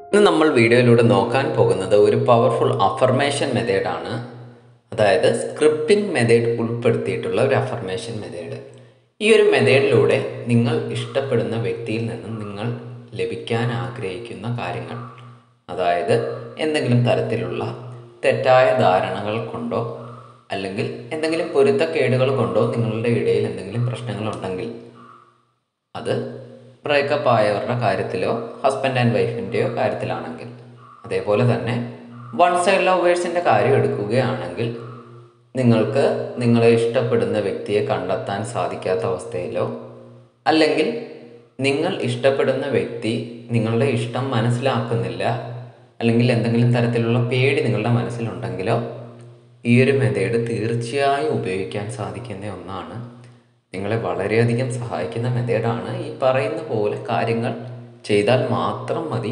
ഇന്ന് നമ്മൾ വീഡിയോയിലൂടെ നോക്കാൻ പോകുന്നത് ഒരു പവർഫുൾ അഫർമേഷൻ മെത്തേഡാണ്. അതായത് സ്ക്രിപ്റ്റിംഗ് മെത്തേഡ് ഉൾപ്പെടുത്തിയിട്ടുള്ള ഒരു അഫർമേഷൻ മെത്തേഡ്. ഈ ഒരു മെത്തേഡിലൂടെ നിങ്ങൾ ഇഷ്ടപ്പെടുന്ന വ്യക്തിയിൽ നിന്നും നിങ്ങൾ ലഭിക്കാൻ ആഗ്രഹിക്കുന്ന കാര്യങ്ങൾ, അതായത് എന്തെങ്കിലും തരത്തിലുള്ള തെറ്റായ ധാരണകൾ കൊണ്ടോ അല്ലെങ്കിൽ എന്തെങ്കിലും പൊരുത്തക്കേടുകൾ കൊണ്ടോ നിങ്ങളുടെ ഇടയിൽ എന്തെങ്കിലും പ്രശ്നങ്ങളുണ്ടെങ്കിൽ, അത് ബ്രേക്കപ്പ് ആയവരുടെ കാര്യത്തിലോ ഹസ്ബൻഡ് ആൻഡ് വൈഫിൻ്റെയോ കാര്യത്തിലാണെങ്കിൽ, അതേപോലെ തന്നെ വൺ സൈഡ് ലവേഴ്സിൻ്റെ കാര്യം എടുക്കുകയാണെങ്കിൽ നിങ്ങൾക്ക് നിങ്ങളെ ഇഷ്ടപ്പെടുന്ന വ്യക്തിയെ കണ്ടെത്താൻ സാധിക്കാത്ത അവസ്ഥയിലോ അല്ലെങ്കിൽ നിങ്ങൾ ഇഷ്ടപ്പെടുന്ന വ്യക്തി നിങ്ങളുടെ ഇഷ്ടം മനസ്സിലാക്കുന്നില്ല അല്ലെങ്കിൽ എന്തെങ്കിലും തരത്തിലുള്ള പേടി നിങ്ങളുടെ മനസ്സിലുണ്ടെങ്കിലോ ഈ ഒരു മെത്തേഡ് തീർച്ചയായും ഉപയോഗിക്കാൻ സാധിക്കുന്ന ഒന്നാണ്. നിങ്ങളെ വളരെയധികം സഹായിക്കുന്ന മെത്തേഡാണ്. ഈ പറയുന്ന പോലെ കാര്യങ്ങൾ ചെയ്താൽ മാത്രം മതി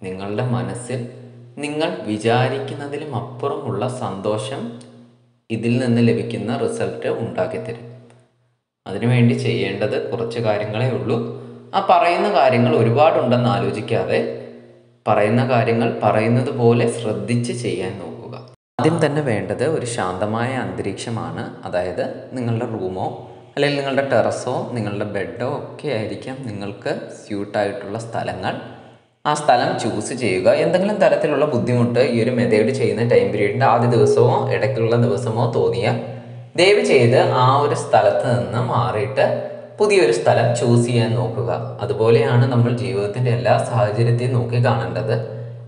നിങ്ങളുടെ മനസ്സിൽ നിങ്ങൾ വിചാരിക്കുന്നതിലും അപ്പുറമുള്ള സന്തോഷം ഇതിൽ നിന്ന് ലഭിക്കുന്ന റിസൾട്ട് ഉണ്ടാക്കിത്തരും. അതിനുവേണ്ടി ചെയ്യേണ്ടത് കുറച്ച് കാര്യങ്ങളേ ഉള്ളൂ. ആ പറയുന്ന കാര്യങ്ങൾ ഒരുപാടുണ്ടെന്ന് ആലോചിക്കാതെ പറയുന്ന കാര്യങ്ങൾ പറയുന്നത് പോലെ ശ്രദ്ധിച്ച് ചെയ്യാൻ നോക്കുക. ആദ്യം തന്നെ വേണ്ടത് ഒരു ശാന്തമായ അന്തരീക്ഷമാണ്. അതായത് നിങ്ങളുടെ റൂമോ അല്ലെങ്കിൽ നിങ്ങളുടെ ടെറസോ നിങ്ങളുടെ ബെഡോ ഒക്കെ ആയിരിക്കാം നിങ്ങൾക്ക് സ്യൂട്ടായിട്ടുള്ള സ്ഥലങ്ങൾ. ആ സ്ഥലം ചൂസ് ചെയ്യുക. എന്തെങ്കിലും തരത്തിലുള്ള ബുദ്ധിമുട്ട് ഈ ഒരു മെത്തേഡ് ചെയ്യുന്ന ടൈം പീരീഡിൻ്റെ ആദ്യ ദിവസമോ ഇടയ്ക്കുള്ള ദിവസമോ തോന്നിയാൽ ദയവ് ചെയ്ത് ആ ഒരു സ്ഥലത്ത് നിന്ന് മാറിയിട്ട് പുതിയൊരു സ്ഥലം ചൂസ് ചെയ്യാൻ നോക്കുക. അതുപോലെയാണ് നമ്മൾ ജീവിതത്തിൻ്റെ എല്ലാ സാഹചര്യത്തെയും നോക്കി കാണേണ്ടത്.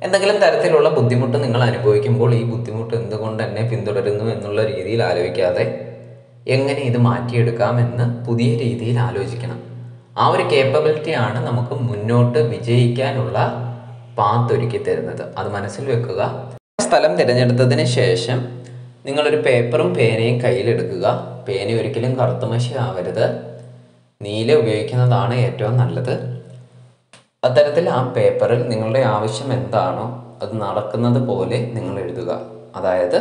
എന്തെങ്കിലും തരത്തിലുള്ള ബുദ്ധിമുട്ട് നിങ്ങൾ അനുഭവിക്കുമ്പോൾ ഈ ബുദ്ധിമുട്ട് എന്തുകൊണ്ട് എന്നെ പിന്തുടരുന്നു എന്നുള്ള രീതിയിൽ ആലോചിക്കാതെ എങ്ങനെ ഇത് മാറ്റിയെടുക്കാമെന്ന് പുതിയ രീതിയിൽ ആലോചിക്കണം. ആ ഒരു കേപ്പബിലിറ്റിയാണ് നമുക്ക് മുന്നോട്ട് വിജയിക്കാനുള്ള പാത്ത് ഒരുക്കി തരുന്നത്. അത് മനസ്സിൽ വെക്കുക. സ്ഥലം തിരഞ്ഞെടുത്തതിന് ശേഷം നിങ്ങളൊരു പേപ്പറും പേനയും കയ്യിലെടുക്കുക. പേന ഒരിക്കലും കറുത്തമശി ആവരുത്. നീല ഉപയോഗിക്കുന്നതാണ് ഏറ്റവും നല്ലത്. അത്തരത്തിൽ ആ പേപ്പറിൽ നിങ്ങളുടെ ആവശ്യം എന്താണോ അത് നടക്കുന്നത് പോലെ നിങ്ങൾ എഴുതുക. അതായത്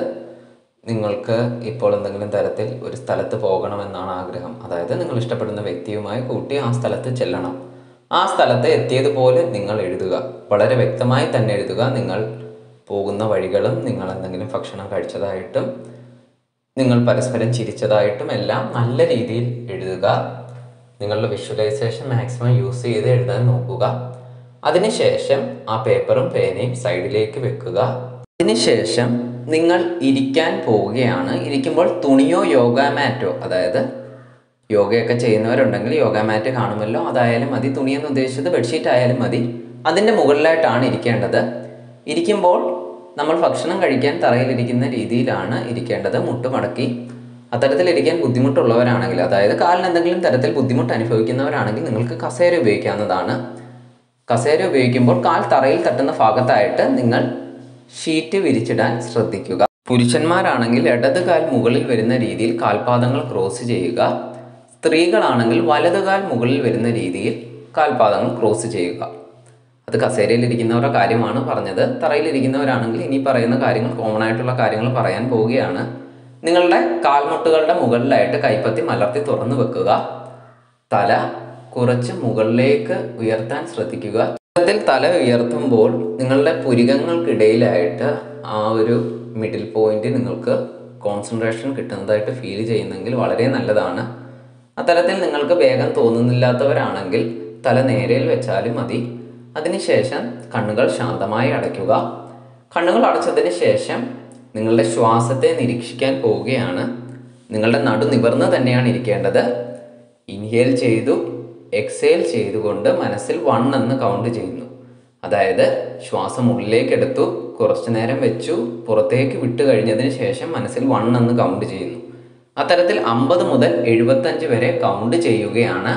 നിങ്ങൾക്ക് ഇപ്പോൾ എന്തെങ്കിലും തരത്തിൽ ഒരു സ്ഥലത്ത് പോകണമെന്നാണ് ആഗ്രഹം. അതായത് നിങ്ങൾ ഇഷ്ടപ്പെടുന്ന വ്യക്തിയുമായി കൂട്ടി ആ സ്ഥലത്ത് ചെല്ലണം. ആ സ്ഥലത്ത് എത്തിയതുപോലെ നിങ്ങൾ എഴുതുക. വളരെ വ്യക്തമായി തന്നെ എഴുതുക. നിങ്ങൾ പോകുന്ന വഴികളും നിങ്ങൾ എന്തെങ്കിലും ഭക്ഷണം കഴിച്ചതായിട്ടും നിങ്ങൾ പരസ്പരം ചിരിച്ചതായിട്ടും എല്ലാം നല്ല രീതിയിൽ എഴുതുക. നിങ്ങളുടെ വിഷ്വലൈസേഷൻ മാക്സിമം യൂസ് ചെയ്ത് എഴുതാൻ നോക്കുക. അതിനുശേഷം ആ പേപ്പറും പേനയും സൈഡിലേക്ക് വെക്കുക. അതിനുശേഷം നിങ്ങൾ ഇരിക്കാൻ പോവുകയാണ്. ഇരിക്കുമ്പോൾ തുണിയോ യോഗ മാറ്റോ, അതായത് യോഗയൊക്കെ ചെയ്യുന്നവരുണ്ടെങ്കിൽ യോഗ മാറ്റ് കാണുമല്ലോ, അതായാലും മതി. തുണിയെന്ന് ഉദ്ദേശിച്ചത് ബെഡ്ഷീറ്റ് ആയാലും മതി. അതിൻ്റെ മുകളിലായിട്ടാണ് ഇരിക്കേണ്ടത്. ഇരിക്കുമ്പോൾ നമ്മൾ ഭക്ഷണം കഴിക്കാൻ തറയിലിരിക്കുന്ന രീതിയിലാണ് ഇരിക്കേണ്ടത്, മുട്ടുമടക്കി. അത്തരത്തിലിരിക്കാൻ ബുദ്ധിമുട്ടുള്ളവരാണെങ്കിൽ, അതായത് കാലിന് എന്തെങ്കിലും തരത്തിൽ ബുദ്ധിമുട്ട് അനുഭവിക്കുന്നവരാണെങ്കിൽ നിങ്ങൾക്ക് കസേര ഉപയോഗിക്കാവുന്നതാണ്. കസേര ഉപയോഗിക്കുമ്പോൾ കാൽ തറയിൽ തട്ടുന്ന ഭാഗത്തായിട്ട് നിങ്ങൾ ഷീറ്റ് വിരിച്ചിടാൻ ശ്രദ്ധിക്കുക. പുരുഷന്മാരാണെങ്കിൽ ഇടത് കാൽ മുകളിൽ വരുന്ന രീതിയിൽ കാൽപാദങ്ങൾ ക്രോസ് ചെയ്യുക. സ്ത്രീകളാണെങ്കിൽ വലത് കാൽ മുകളിൽ വരുന്ന രീതിയിൽ കാൽപാദങ്ങൾ ക്രോസ് ചെയ്യുക. അത് കസേരയിലിരിക്കുന്നവരുടെ കാര്യമാണ് പറഞ്ഞത്. തറയിലിരിക്കുന്നവരാണെങ്കിൽ ഇനി പറയുന്ന കാര്യങ്ങൾ കോമൺ ആയിട്ടുള്ള കാര്യങ്ങൾ പറയാൻ പോവുകയാണ്. നിങ്ങളുടെ കാൽമുട്ടുകളുടെ മുകളിലായിട്ട് കൈപ്പത്തി മലർത്തി തുറന്നു വെക്കുക. തല കുറച്ച് മുകളിലേക്ക് ഉയർത്താൻ ശ്രദ്ധിക്കുക. തല ഉയർത്തുമ്പോൾ നിങ്ങളുടെ പുരികങ്ങൾക്കിടയിലായിട്ട് ആ ഒരു മിഡിൽ പോയിന്റ് നിങ്ങൾക്ക് കോൺസെൻട്രേഷൻ കിട്ടുന്നതായിട്ട് ഫീൽ ചെയ്യുന്നെങ്കിൽ വളരെ നല്ലതാണ്. അത്തരത്തിൽ നിങ്ങൾക്ക് വേഗം തോന്നുന്നില്ലാത്തവരാണെങ്കിൽ തല നേരെയിൽ വെച്ചാലും മതി. അതിനുശേഷം കണ്ണുകൾ ശാന്തമായി അടയ്ക്കുക. കണ്ണുകൾ അടച്ചതിന് ശേഷം നിങ്ങളുടെ ശ്വാസത്തെ നിരീക്ഷിക്കാൻ പോവുകയാണ്. നിങ്ങളുടെ നടു നിവർന്ന് തന്നെയാണ് ഇരിക്കേണ്ടത്. ഇൻഹേൽ ചെയ്തു എക്സേൽ ചെയ്തുകൊണ്ട് മനസ്സിൽ 1 എന്ന് കൗണ്ട് ചെയ്യുന്നു. അതായത് ശ്വാസം ഉള്ളിലേക്ക് എടുത്തു, കുറച്ചു നേരം വെച്ചു, പുറത്തേക്ക് വിട്ട് കഴിഞ്ഞതിന് ശേഷം മനസ്സിൽ 1 എന്ന് കൗണ്ട് ചെയ്യുന്നു. അത്തരത്തിൽ 50 മുതൽ 75 വരെ കൗണ്ട് ചെയ്യുകയാണ്.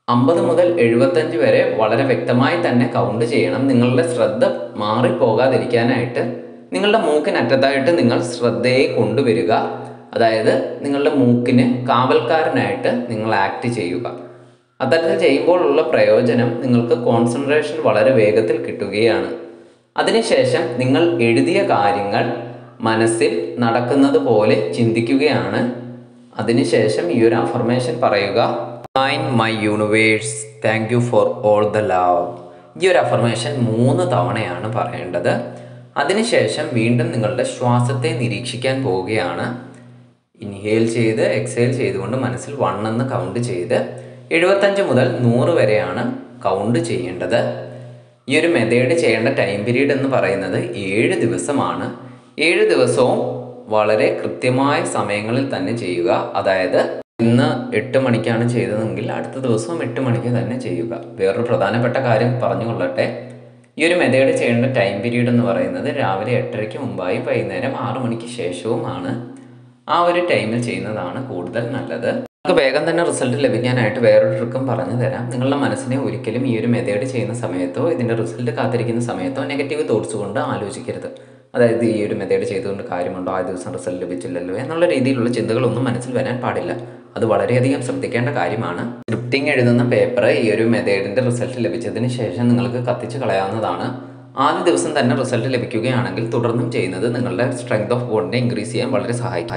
50 മുതൽ 75 വരെ വളരെ വ്യക്തമായി തന്നെ കൗണ്ട് ചെയ്യണം. നിങ്ങളുടെ ശ്രദ്ധ മാറിപ്പോകാതിരിക്കാനായിട്ട് നിങ്ങളുടെ മൂക്കിനറ്റത്തായിട്ട് നിങ്ങൾ ശ്രദ്ധയെ കൊണ്ടുവരിക. അതായത് നിങ്ങളുടെ മൂക്കിന് കാവൽക്കാരനായിട്ട് നിങ്ങൾ ആക്ട് ചെയ്യുക. അത്തരത്തിൽ ചെയ്യുമ്പോഴുള്ള പ്രയോജനം നിങ്ങൾക്ക് കോൺസെൻട്രേഷൻ വളരെ വേഗത്തിൽ കിട്ടുകയാണ്. അതിനുശേഷം നിങ്ങൾ എഴുതിയ കാര്യങ്ങൾ മനസ്സിൽ നടക്കുന്നത് പോലെ ചിന്തിക്കുകയാണ്. അതിനുശേഷം ഈ ഒരു അഫർമേഷൻ പറയുക. Mind my universe, thank you for all the love. ഈ ഒരു അഫർമേഷൻ 3 തവണയാണ് പറയേണ്ടത്. അതിനുശേഷം വീണ്ടും നിങ്ങളുടെ ശ്വാസത്തെ നിരീക്ഷിക്കാൻ പോവുകയാണ്. ഇൻഹേൽ ചെയ്ത് എക്സേൽ ചെയ്തുകൊണ്ട് മനസ്സിൽ 1 എന്ന് കൗണ്ട് ചെയ്ത് 75 മുതൽ 100 വരെയാണ് കൗണ്ട് ചെയ്യേണ്ടത്. ഈ ഒരു മെത്തേഡ് ചെയ്യേണ്ട ടൈം പീരീഡ് എന്ന് പറയുന്നത് 7 ദിവസമാണ്. 7 ദിവസവും വളരെ കൃത്യമായ സമയങ്ങളിൽ തന്നെ ചെയ്യുക. അതായത് ഇന്ന് 8 മണിക്കാണ് ചെയ്തതെങ്കിൽ അടുത്ത ദിവസവും 8 മണിക്ക് തന്നെ ചെയ്യുക. വേറൊരു പ്രധാനപ്പെട്ട കാര്യം പറഞ്ഞുകൊള്ളട്ടെ, ഈ ഒരു മെത്തേഡ് ചെയ്യേണ്ട ടൈം പീരീഡ് എന്ന് പറയുന്നത് രാവിലെ 8:30 മുമ്പായി വൈകുന്നേരം 6 മണിക്ക് ശേഷവുമാണ്. ആ ഒരു ടൈമിൽ ചെയ്യുന്നതാണ് കൂടുതൽ നല്ലത്. നമുക്ക് വേഗം തന്നെ റിസൾട്ട് ലഭിക്കാനായിട്ട് വേറൊരു ട്രിക്കും പറഞ്ഞു തരാം. നിങ്ങളുടെ മനസ്സിനെ ഒരിക്കലും ഈ ഒരു മെത്തേഡ് ചെയ്യുന്ന സമയത്തോ ഇതിൻ്റെ റിസൾട്ട് കാത്തിരിക്കുന്ന സമയത്തോ നെഗറ്റീവ് തോട്ട്സ് കൊണ്ട് ആലോചിക്കരുത്. അതായത് ഈ ഒരു മെത്തേഡ് ചെയ്തുകൊണ്ട് കാര്യമുണ്ടോ, ആ ദിവസം റിസൾട്ട് ലഭിച്ചില്ലല്ലോ എന്നുള്ള രീതിയിലുള്ള ചിന്തകളൊന്നും മനസ്സിൽ വരാൻ പാടില്ല. അത് വളരെയധികം ശ്രദ്ധിക്കേണ്ട കാര്യമാണ്. സ്ക്രിപ്റ്റിംഗ് എഴുതുന്ന പേപ്പർ ഈ ഒരു മെത്തേഡിൻ്റെ റിസൾട്ട് ലഭിച്ചതിന് ശേഷം നിങ്ങൾക്ക് കത്തിച്ച് കളയാവുന്നതാണ്. ആദ്യ ദിവസം തന്നെ റിസൾട്ട് ലഭിക്കുകയാണെങ്കിൽ തുടർന്നും ചെയ്യുന്നത് നിങ്ങളുടെ സ്ട്രെങ്ത് ഓഫ് ബോണ്ടിനെ ഇൻക്രീസ് ചെയ്യാൻ വളരെ സഹായിക്കും.